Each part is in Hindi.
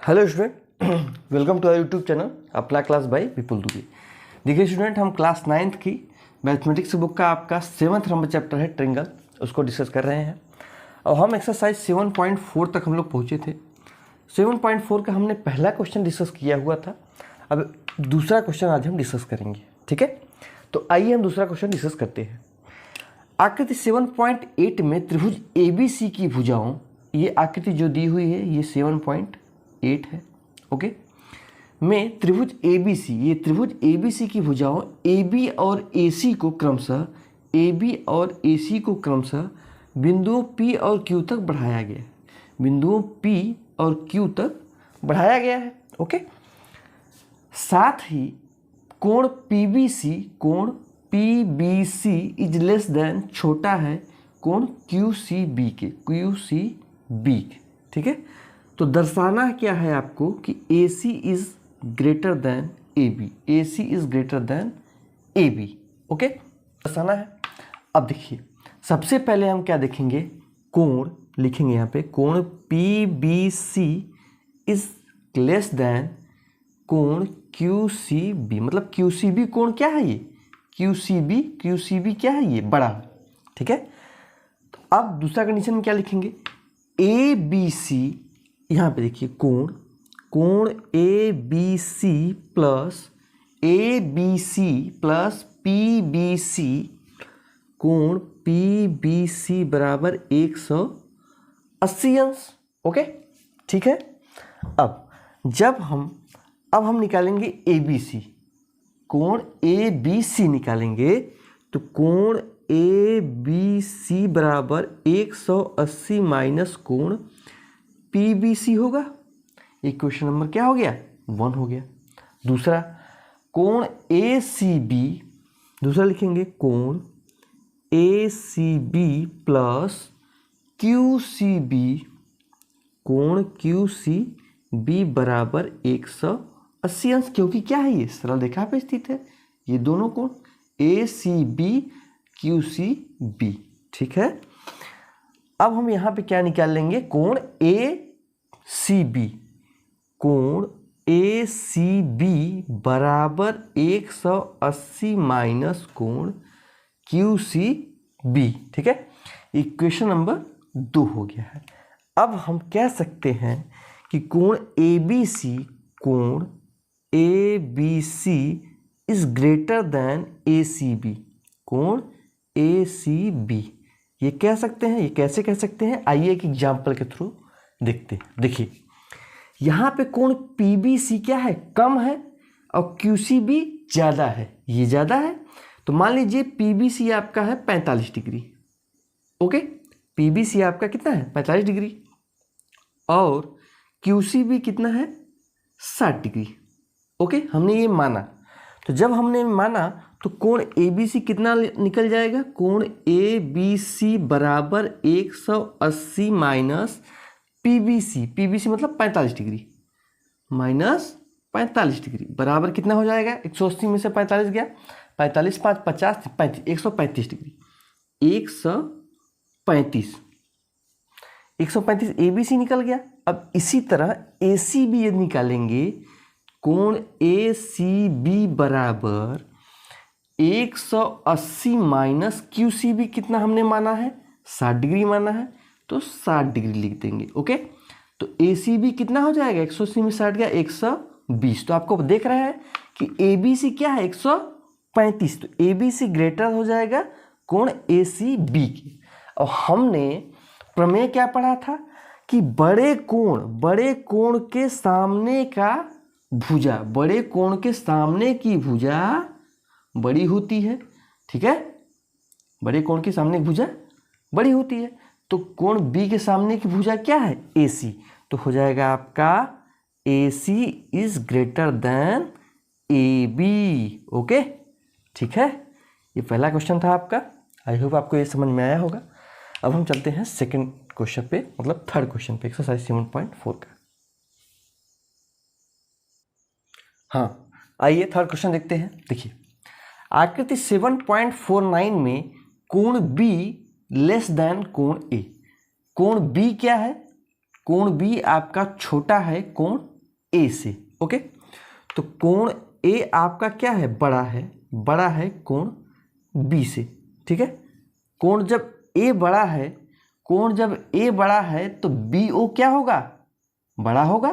Hello student, welcome to our YouTube channel अपना क्लास बाय विपुल दुबे। देखिए स्टूडेंट, हम क्लास 9th की मैथमेटिक्स बुक का आपका 7th नंबर चैप्टर है ट्रिंगल, उसको डिस्कस कर रहे हैं। और हम एक्सरसाइज 7.4 तक हम लोग पहुँचे थे। 7.4 का हमने पहला क्वेश्चन डिस्कस किया हुआ था। अब दूसरा क्वेश्चन आज हम डिस्कस करेंगे, ठीक है। तो आइए हम दूसरा क्वेश्चन डिस्कस करते हैं। आकृति 7.8 में त्रिभुज ABC की भुजाओं, ये आकृति जो दी हुई है ये 7.8 है, ओके। में त्रिभुज ABC, ये त्रिभुज ABC की भुजाओं AB और AC को क्रमशः बिंदुओं P और Q तक बढ़ाया गया है। बिंदुओं P और Q तक बढ़ाया गया है, ओके। साथ ही कोण PBC इज लेस देन, छोटा है कोण QCB के, ठीक है। तो दर्शाना क्या है आपको कि AC is greater then AB, okay, दर्शाना है। अब देखिए, सबसे पहले हम क्या देखेंगे, कोण लिखेंगे यहाँ पे, कोण PBC इज लेस देन कोण QCB। मतलब QCB कोण क्या है, ये QCB क्या है, ये बड़ा, ठीक है। तो अब दूसरा कंडीशन में क्या लिखेंगे, ABC, यहाँ पे देखिए कोण ABC प्लस PBC, कोण PBC बराबर 180 अंश, ओके, ठीक है। अब हम निकालेंगे ABC, कोण ABC निकालेंगे, तो कोण ABC बराबर 180 माइनस कोण PBC होगा। इक्वेशन नंबर क्या हो गया, 1 हो गया। दूसरा कोण ACB, दूसरा लिखेंगे कोण ACB प्लस QCB, कोण QCB बराबर 180 अंश, क्योंकि क्या है, ये सरल रेखा पे स्थित है, ये दोनों कोण ACB QCB, ठीक है। अब हम यहाँ पे क्या निकाल लेंगे, कोण ACB बराबर 180 माइनस कोण QCB, ठीक है। इक्वेशन नंबर 2 हो गया है। अब हम कह सकते हैं कि कोण ABC is greater then ACB, कोण ACB, ये कह सकते हैं। ये कैसे कह सकते हैं, आइए एक एग्जाम्पल के थ्रू देखते हैं। देखिए यहाँ पे कोण PBC क्या है, कम है, और QCB ज़्यादा है, ये ज़्यादा है। तो मान लीजिए PBC आपका है 45 डिग्री, ओके, PBC आपका कितना है 45 डिग्री, और QCB कितना है 60 डिग्री, ओके, हमने ये माना। तो जब हमने माना तो कोण ABC कितना निकल जाएगा, कोण ABC बराबर 180 माइनस PBC मतलब 45 डिग्री माइनस 45 डिग्री बराबर कितना हो जाएगा, 180 में से 45 गया, 45 5 50 35, 135 डिग्री, 135 ABC निकल गया। अब इसी तरह ACB यदि निकालेंगे, कोण ACB बराबर 180 माइनस QCB कितना हमने माना है, 60 डिग्री माना है, तो 60 डिग्री लिख देंगे, ओके। तो ACB कितना हो जाएगा, 180 में 60 गया 120। तो आपको देख रहे हैं कि ABC क्या है 135, तो ABC ग्रेटर हो जाएगा कोण ACB के। और हमने प्रमेय क्या पढ़ा था कि बड़े कोण के सामने का भुजा, बड़े कोण के सामने की भुजा बड़ी होती है, ठीक है, बड़े कोण के सामने की भुजा बड़ी होती है। तो कोण B के सामने की भुजा क्या है, AC, तो हो जाएगा आपका AC is greater then AB, okay, ठीक है। ये पहला क्वेश्चन था आपका, आई होप आपको ये समझ में आया होगा। अब हम चलते हैं सेकंड क्वेश्चन पे, मतलब थर्ड क्वेश्चन पे, एक्सरसाइज 7.4 का। हाँ, आइए थर्ड क्वेश्चन देखते हैं। देखिए आकृति 7.49 में कोण B लेस देन कोण A, कोण B क्या है, कोण बी आपका छोटा है कोण ए से। ओके, तो कोण ए आपका क्या है, बड़ा है कोण बी से। ठीक है, कोण जब ए बड़ा है, तो बी ओ क्या होगा, बड़ा होगा।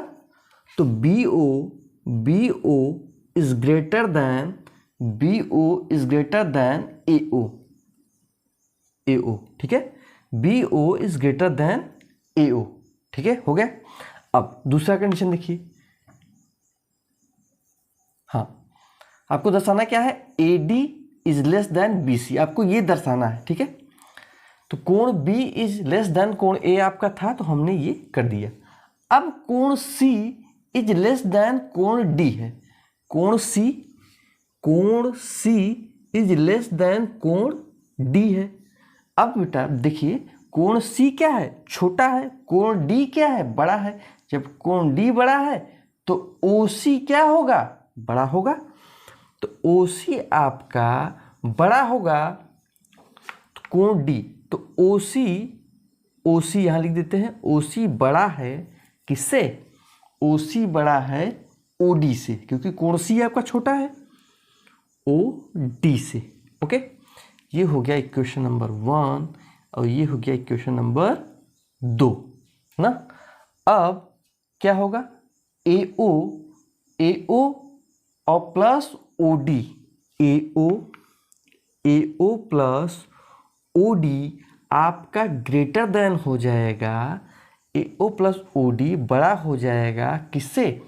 तो B O is greater than A O. ठीक है, B O is greater than A O. ठीक है, हो गया। अब दूसरा कंडीशन देखिए। हाँ, आपको दर्शाना क्या है, A D is less than B C, आपको ये दर्शाना है। ठीक है, तो कोण बी इज लेस देन कोण ए आपका था, तो हमने ये कर दिया। अब कोण सी इज लेस देन कोण डी है। कोण सी इज लेस देन कोण डी है। अब बेटा देखिए, कोण सी क्या है, छोटा है, कोण डी क्या है, बड़ा है। जब कोण डी बड़ा है तो ओ सी क्या होगा, बड़ा होगा। तो ओ सी आपका बड़ा होगा तो कोण डी, तो ओ सी यहाँ लिख देते हैं। ओ सी बड़ा है किससे, ओ सी बड़ा है ओ डी से, क्योंकि कोण सी आपका छोटा है ओ डी से। ओके, ये हो गया इक्वेशन नंबर 1 और ये हो गया इक्वेशन नंबर 2 ना। अब क्या होगा, ए ओ और प्लस ओ डी, ए ओ प्लस ओ डी आपका ग्रेटर देन हो जाएगा, ए ओ प्लस ओ डी बड़ा हो जाएगा किससे,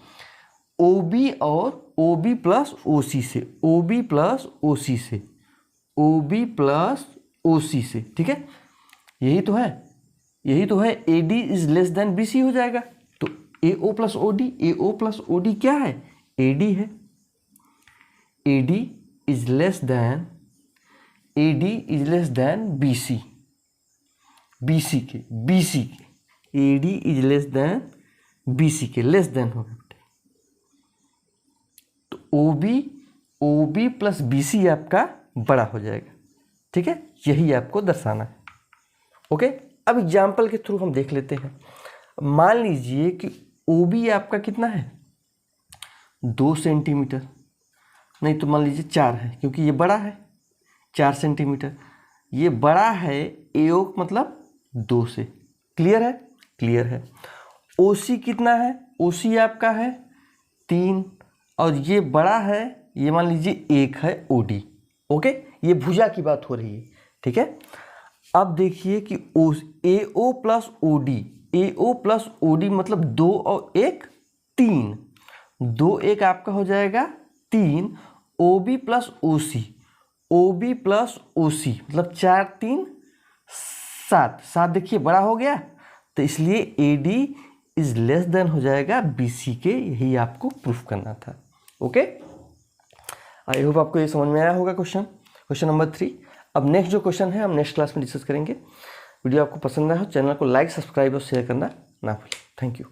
ओ बी और ओ बी प्लस ओ सी से, ओ बी प्लस ओ सी से, ओ बी प्लस ओ सी से। ठीक है, यही तो है, A D is less than B C हो जाएगा। तो ए ओ प्लस ओ डी क्या है, ए डी है। A D is less than B C के, A D is less than B C के, लेस देन होगा। तो O B plus B C आपका बड़ा हो जाएगा। ठीक है, यही आपको दर्शाना है। ओके, अब एग्जाम्पल के थ्रू हम देख लेते हैं। मान लीजिए कि ओ बी आपका कितना है, 2 सेंटीमीटर, नहीं तो मान लीजिए 4 है, क्योंकि ये बड़ा है 4 सेंटीमीटर, ये बड़ा है ए ओ मतलब 2 से। क्लियर है। ओ सी कितना है, ओ सी आपका है 3 और ये बड़ा है, ये मान लीजिए 1 है ओ डी। ओके, ये भुजा की बात हो रही है। ठीक है, अब देखिए कि ए ओ प्लस ओ डी मतलब 2 और 1 3, 2 1 आपका हो जाएगा 3, ओ बी प्लस ओ सी मतलब 4 3 7 देखिए बड़ा हो गया, तो इसलिए ए डी इज लेस देन हो जाएगा बी सी के। यही आपको प्रूफ करना था। ओके, आई होप आपको ये समझ में आया होगा क्वेश्चन नंबर 3। अब नेक्स्ट जो क्वेश्चन है हम नेक्स्ट क्लास में डिस्कस करेंगे। वीडियो आपको पसंद आया हो चैनल को लाइक, सब्सक्राइब और शेयर करना ना भूलें। Thank you.